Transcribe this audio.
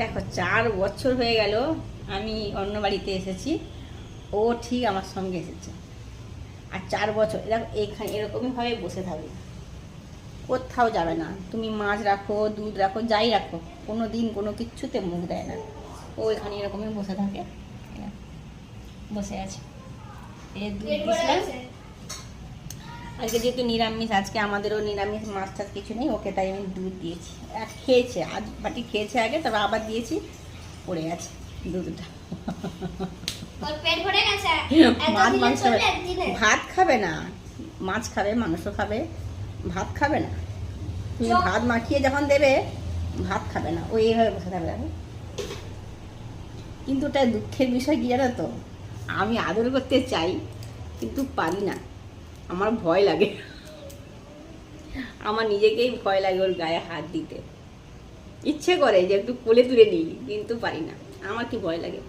দেখো 4 বছর হয়ে গেল আমি অন্য বাড়িতে এসেছি, ও ঠিক আমার সঙ্গে এসেছে। আর 4 বছর দেখো এইখানে এরকমইভাবে বসে থাকবে, কোথাও যাবে না। তুমি মাছ রাখো, দুধ রাখো, যাই রাখো, কোনো দিন কোনো কিচ্ছুতে মুখ দেয় না। ও এখানে এরকমই বসে থাকে, বসে আছে। এই দুধ দিয়েছিলাম আজকে, যেহেতু নিরামিষ, আজকে আমাদেরও নিরামিষ, মাছ টাছ কিছু নেই, ওকে তাই আমি দুধ দিয়েছি। আর খেয়েছে, আজ বাটি খেয়েছে আগে, তবে আবার দিয়েছি, পড়ে গেছে দুধটা। মাছ মাংস ভাত খাবে না, মাছ খাবে, মাংস খাবে, ভাত খাবে না। তুমি ভাত মাখিয়ে যখন দেবে ভাত খাবে না, ও এইভাবে বসে থাকবে। কিন্তু ওটা দুঃখের বিষয় কি জানো তো, আমি আদর করতে চাই কিন্তু পারি না, আমার ভয় লাগে, আমার নিজেকেই ভয় লাগে ওর গায়ে হাত দিতে। ইচ্ছে করে যে একটু কোলে তুলে নিই, কিন্তু পারি না, আমার কি ভয় লাগে।